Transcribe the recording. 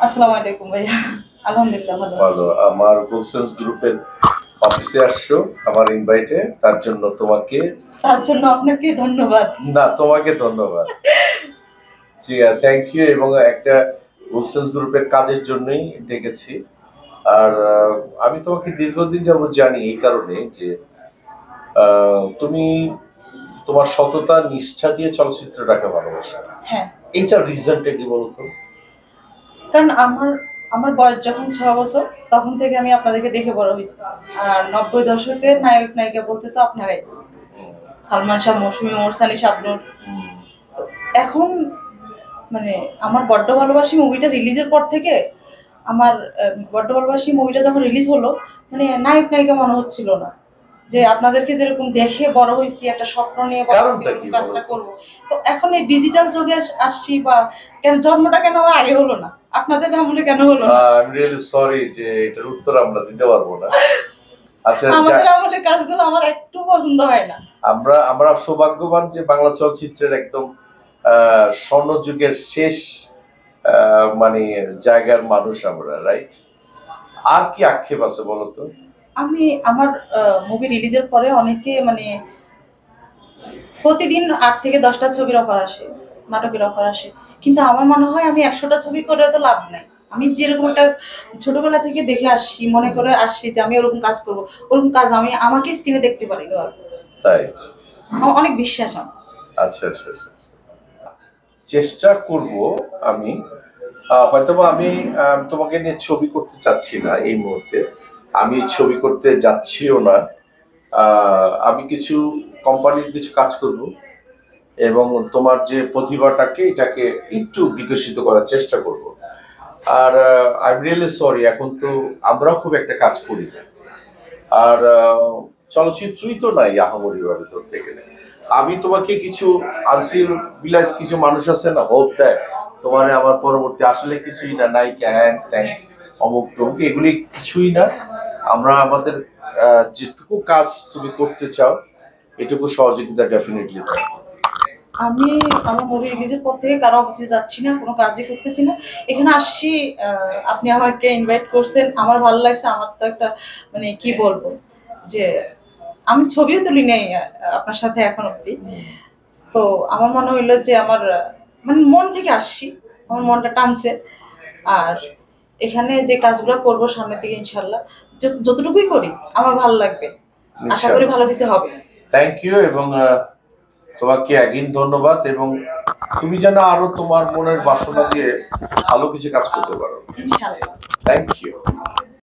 আসসালামু আলাইকুম ভাইয়া। আলহামদুলিল্লাহ ভালো আছি। ভালো। আমার গুলশানস গ্রুপের অফিসে আসছো আমার ইনভাইটে, তার জন্য তোমাকে তার জন্য আপনাকে ধন্যবাদ। না তোমাকে ধন্যবাদ। জি, থ্যাংক ইউ। এবং একটা গুলশানস গ্রুপের কাজের জন্যই ডেকেছি। আর আমি তোমাকে দীর্ঘদিন যাবত জানি এই কারণে যে তুমি তোমার সততা নিষ্ঠা দিয়ে চলচ্চিত্রটাকে ভালোবাসো। হ্যাঁ, এইটার রিজনটা কি বলতো? কারণ আমার আমার বয়স যখন ৬ বছর তখন থেকে আমি আপনাদেরকে দেখে বড় হইছি। আর ৯০ দশকের নায়ক নায়িকা বলতে তো আপনারাই। সালমান শাহ, মৌসুমী, ওমর সানি, শাবনূর। তো এখন মানে আমার বড্ড ভালোবাসি মুভিটা রিলিজের পর থেকে আমার বড্ড ভালোবাসি মুভিটা যখন রিলিজ হলো মানে নায়ক নায়িকা মনে হচ্ছিল না। যে আপনাদেরকে যেরকম দেখে বড় হইছি, একটা স্বপ্ন নিয়ে বড় হইছি কারণটা এরকম কি কাজটা বলতো? করব। তো এখন এই ডিজিটাল যুগে আসছি বা কেন জন্মটা কেন আমার আগে হলো না? আপনাদের আমলে কেন হলো না? আই এম রিয়েলি সরি যে এটার উত্তর আমরা দিতে পারবো না। আচ্ছা, আমাদের আমলে কাজগুলো আমার একটু পছন্দ হয় না। আমরা আমরা সৌভাগ্যবান যে বাংলা চলচ্চিত্রের একদম স্বর্ণযুগের শেষ মানে জায়গার মানুষ আমরা, রাইট? আর কি আক্ষেপ আছে বলতো? আমি আমার মুভি রিলিজের পরে অনেকে মানে প্রতিদিন ৮ থেকে ১০টা ছবির অফার আসে, নাটকের অফার আসে। কিন্তু আমার মনে হয় আমি ১০০টা ছবি করে তো লাভ নাই। আমি যেরকম একটা ছোটবেলা থেকে দেখে আসছি, মনে করে আসছি যে আমি ওরকম কাজ করব। ওরকম কাজ আমি আমাকে স্ক্রিনে দেখতে পারি এবার। তাই? আমার অনেক বিশ্বাস আমার। আচ্ছা, আচ্ছা, আচ্ছা। চেষ্টা করব আমি। হয়তোবা আমি তোমাকে নিয়ে ছবি করতে চাচ্ছি না এই মুহূর্তে। আমি ছবি করতে যাচ্ছিও না। আমি কিছু কোম্পানির কিছু কাজ করব এবং তোমার যে প্রতিভাটাকে এটাকে একটু বিকশিত করার চেষ্টা করব। আর আই এম রিয়েলি সরি, এখন তো আমরাও খুব একটা কাজ করি না। আর চলচ্চিত্রই তো নাই আহামরি ভাবে ধরতে গেলে। আমি তোমাকে কিছু আনসিল বিলাস কিছু মানুষ আছে না, হোপ দেয় তোমার আমার পরবর্তী আসলে কিছুই না, নায়িকা হ্যান ত্যান অমুক টমুক, এগুলি কিছুই না। আমরা আমাদের যেটুকু কাজ তুমি করতে চাও এটুকু সহযোগিতা ডেফিনেটলি থাকবে। আমি আমার মুভি রিলিজের পর থেকে কারো অফিসে যাচ্ছি না, কোনো কাজই করতেছি না। এখানে আসছি, আপনি আমাকে ইনভাইট করছেন। আমার ভালো লাগছে। আমার তো একটা মানে কি বলবো যে আমি ছবিও তুলি নাই আপনার সাথে এখন অব্দি। তো আমার মনে হইলো যে আমার মানে মন থেকে আসছি। আমার মনটা টানছে। আর এখানে যে কাজগুলো করব সামনের দিকে ইনশাআল্লাহ যতটুকুই করি আমার ভালো লাগবে। আশা করি ভালো কিছু হবে। Thank you. এবং তোমাকে অ্যাগেইন ধন্যবাদ। এবং তুমি যেন আরো তোমার মনের বাসনা দিয়ে ভালো কিছু কাজ করতে পারো। ইনশাআল্লাহ। Thank you.